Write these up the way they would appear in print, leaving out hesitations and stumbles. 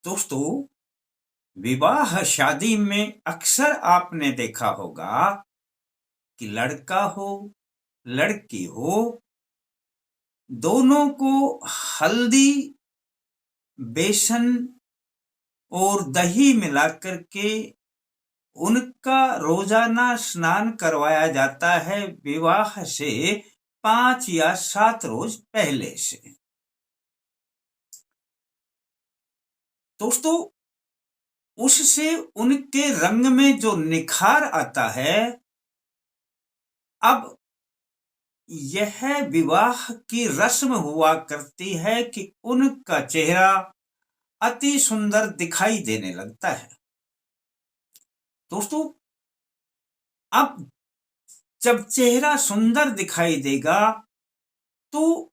दोस्तों, विवाह शादी में अक्सर आपने देखा होगा कि लड़का हो लड़की हो, दोनों को हल्दी, बेसन और दही मिलाकर के उनका रोजाना स्नान करवाया जाता है विवाह से 5 या 7 रोज पहले से। दोस्तों, उससे उनके रंग में जो निखार आता है, अब यह विवाह की रस्म हुआ करती है कि उनका चेहरा अति सुंदर दिखाई देने लगता है। दोस्तों, अब जब चेहरा सुंदर दिखाई देगा तो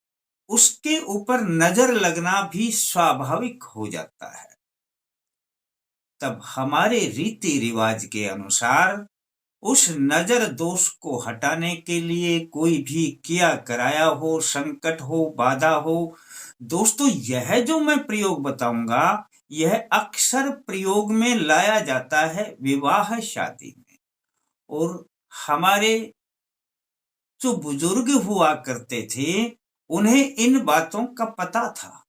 उसके ऊपर नजर लगना भी स्वाभाविक हो जाता है। तब हमारे रीति रिवाज के अनुसार उस नजर दोष को हटाने के लिए कोई भी किया कराया हो, संकट हो, बाधा हो, दोस्तों यह जो मैं प्रयोग बताऊंगा यह अक्सर प्रयोग में लाया जाता है विवाह शादी में। और हमारे जो बुजुर्ग हुआ करते थे उन्हें इन बातों का पता था।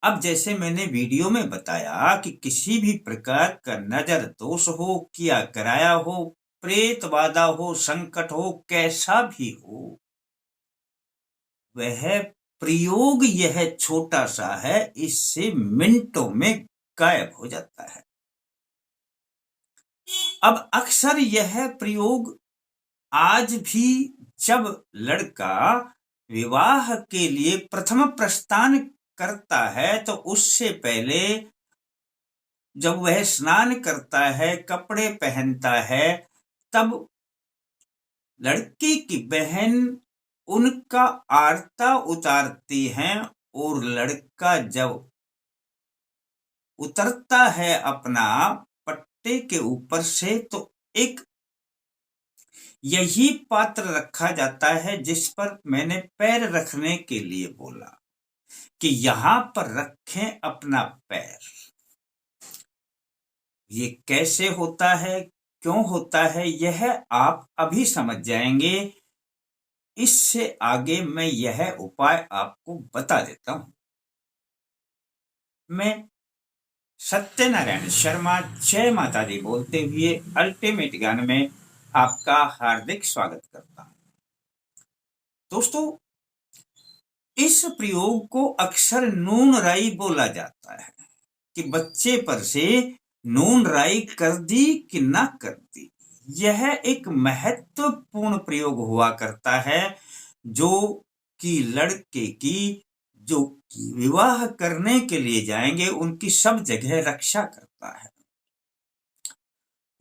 अब जैसे मैंने वीडियो में बताया कि किसी भी प्रकार का नजर दोष हो, किया कराया हो, प्रेत बाधा हो, संकट हो, कैसा भी हो, वह प्रयोग यह छोटा सा है, इससे मिनटों में गायब हो जाता है। अब अक्सर यह प्रयोग आज भी जब लड़का विवाह के लिए प्रथम प्रस्थान करता है तो उससे पहले जब वह स्नान करता है, कपड़े पहनता है, तब लड़की की बहन उनका आरता उतारती हैं और लड़का जब उतरता है अपना पट्टे के ऊपर से तो एक यही पात्र रखा जाता है जिस पर मैंने पैर रखने के लिए बोला कि यहां पर रखें अपना पैर। ये कैसे होता है, क्यों होता है, यह आप अभी समझ जाएंगे। इससे आगे मैं यह उपाय आपको बता देता हूं। मैं सत्यनारायण शर्मा जय माता दी बोलते हुए अल्टीमेट ज्ञान में आपका हार्दिक स्वागत करता हूं। दोस्तों, इस प्रयोग को अक्सर नून राई बोला जाता है कि बच्चे पर से नून राई कर दी कि ना कर दी। यह एक महत्वपूर्ण प्रयोग हुआ करता है जो कि लड़के की जो विवाह करने के लिए जाएंगे उनकी सब जगह रक्षा करता है।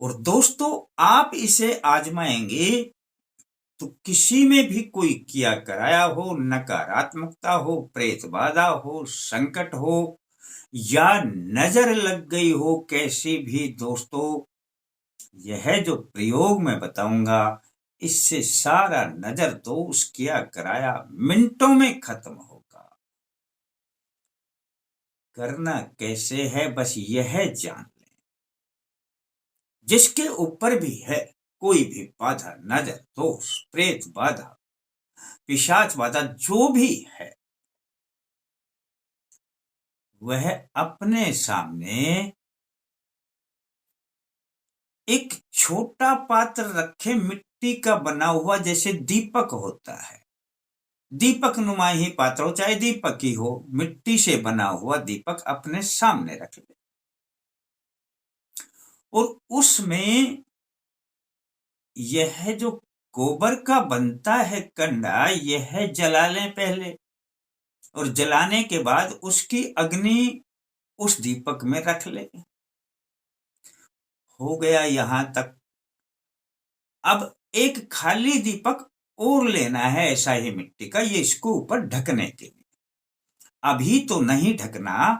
और दोस्तों, आप इसे आजमाएंगे तो किसी में भी कोई किया कराया हो, नकारात्मकता हो, प्रेत बाधा हो, संकट हो या नजर लग गई हो, कैसी भी, दोस्तों यह जो प्रयोग मैं बताऊंगा इससे सारा नजर दोष किया कराया मिनटों में खत्म होगा। करना कैसे है बस यह जान लें। जिसके ऊपर भी है कोई भी बाधा, नजर दोष, प्रेत बाधा, पिशाच बाधा, जो भी है वह अपने सामने एक छोटा पात्र रखे, मिट्टी का बना हुआ, जैसे दीपक होता है, दीपक नुमा ही पात्र हो, चाहे दीपक ही हो, मिट्टी से बना हुआ दीपक अपने सामने रख ले और उसमें यह जो गोबर का बनता है कंडा यह जला लें पहले, और जलाने के बाद उसकी अग्नि उस दीपक में रख ले। हो गया यहां तक। अब एक खाली दीपक और लेना है ऐसा ही मिट्टी का, ये इसको ऊपर ढकने के लिए। अभी तो नहीं ढकना,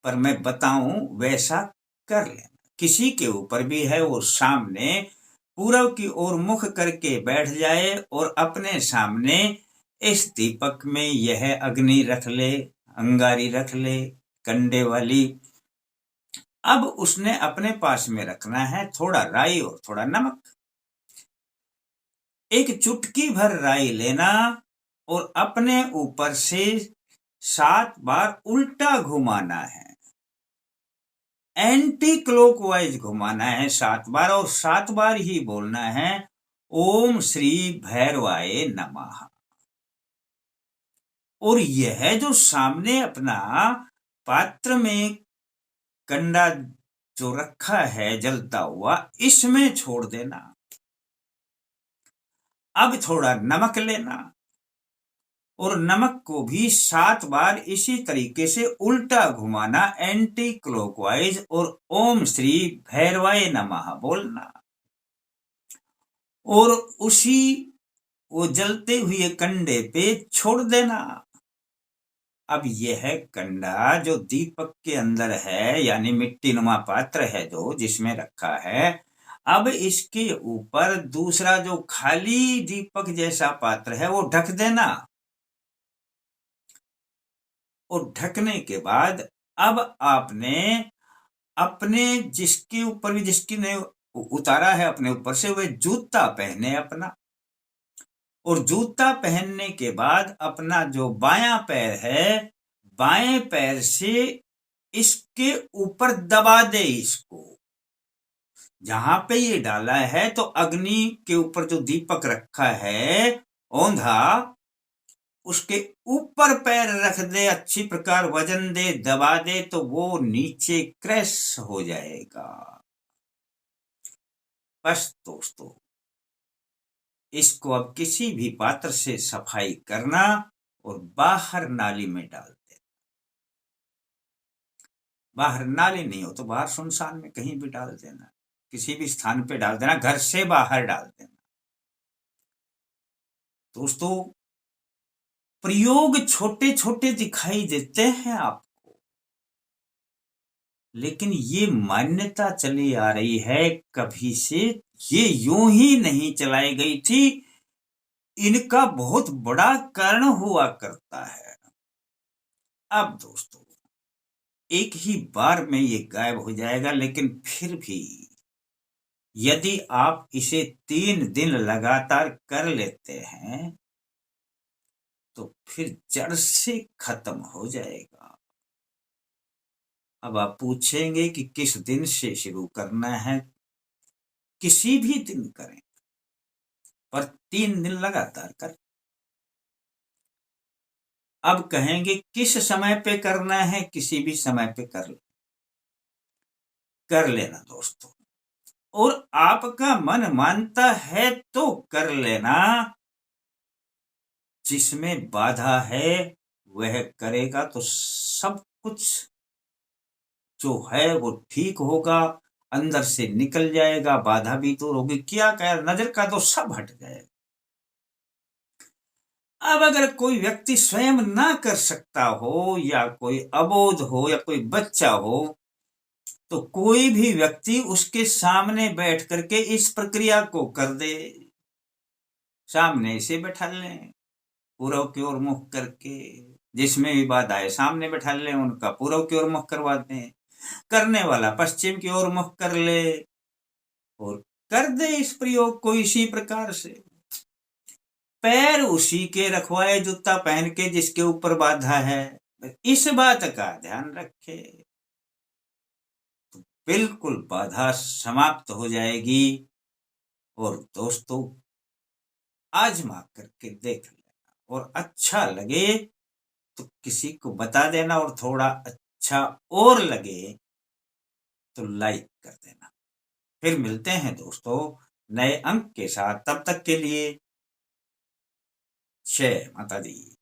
पर मैं बताऊं वैसा कर लेना। किसी के ऊपर भी है वो सामने पूरब की ओर मुख करके बैठ जाए और अपने सामने इस दीपक में यह अग्नि रख ले, अंगारी रख ले, कंडे वाली। अब उसने अपने पास में रखना है थोड़ा राई और थोड़ा नमक। एक चुटकी भर राई लेना और अपने ऊपर से 7 बार उल्टा घुमाना है, एंटी क्लॉकवाइज घुमाना है 7 बार, और 7 बार ही बोलना है ओम श्री भैरवाय नमः। और यह जो सामने अपना पात्र में कंडा जो रखा है जलता हुआ, इसमें छोड़ देना। अब थोड़ा नमक लेना और नमक को भी 7 बार इसी तरीके से उल्टा घुमाना, एंटी क्लॉकवाइज, और ओम श्री भैरवाय नमः बोलना। और उसी वो जलते हुए कंडे पे छोड़ देना। अब यह कंडा जो दीपक के अंदर है, यानी मिट्टी नुमा पात्र है जो जिसमें रखा है, अब इसके ऊपर दूसरा जो खाली दीपक जैसा पात्र है वो ढक देना। और ढकने के बाद अब आपने अपने जिसके ऊपर भी जिसकी ने उतारा है अपने ऊपर से, वह जूता पहने अपना। और जूता पहनने के बाद अपना जो बायां पैर है, बाएं पैर से इसके ऊपर दबा दे इसको। जहां पे ये डाला है तो अग्नि के ऊपर जो दीपक रखा है औंधा, उसके ऊपर पैर रख दे, अच्छी प्रकार वजन दे, दबा दे, तो वो नीचे क्रैश हो जाएगा। बस दोस्तों, इसको अब किसी भी पात्र से सफाई करना और बाहर नाली में डाल देना। बाहर नाली नहीं हो तो बाहर सुनसान में कहीं भी डाल देना, किसी भी स्थान पे डाल देना, घर से बाहर डाल देना। दोस्तों, प्रयोग छोटे छोटे दिखाई देते हैं आपको, लेकिन ये मान्यता चली आ रही है कभी से, ये यूं ही नहीं चलाई गई थी, इनका बहुत बड़ा कारण हुआ करता है। अब दोस्तों, एक ही बार में ये गायब हो जाएगा, लेकिन फिर भी यदि आप इसे 3 दिन लगातार कर लेते हैं तो फिर जड़ से खत्म हो जाएगा। अब आप पूछेंगे कि किस दिन से शुरू करना है? किसी भी दिन करें, पर 3 दिन लगातार करें। अब कहेंगे किस समय पे करना है? किसी भी समय पे कर लेना दोस्तों। और आपका मन मानता है तो कर लेना, जिसमें बाधा है वह करेगा तो सब कुछ जो है वो ठीक होगा, अंदर से निकल जाएगा, बाधा भी दूर होगी, क्या कह नजर का तो सब हट जाएगा। अब अगर कोई व्यक्ति स्वयं ना कर सकता हो, या कोई अबोध हो, या कोई बच्चा हो, तो कोई भी व्यक्ति उसके सामने बैठ करके इस प्रक्रिया को कर दे। सामने से बैठा लें, पूरब की ओर मुख करके, जिसमें भी बाधा है सामने बैठा लें, उनका पूरब की ओर मुख करवा दें, करने वाला पश्चिम की ओर मुख कर ले, और कर दे इस प्रयोग को इसी प्रकार से। पैर उसी के रखवाए जूता पहन के जिसके ऊपर बाधा है, इस बात का ध्यान रखे तो बिल्कुल बाधा समाप्त हो जाएगी। और दोस्तों, आजमा करके देख लेना, और अच्छा लगे तो किसी को बता देना, और थोड़ा अच्छा और लगे तो लाइक कर देना। फिर मिलते हैं दोस्तों नए अंक के साथ, तब तक के लिए जय माता दी।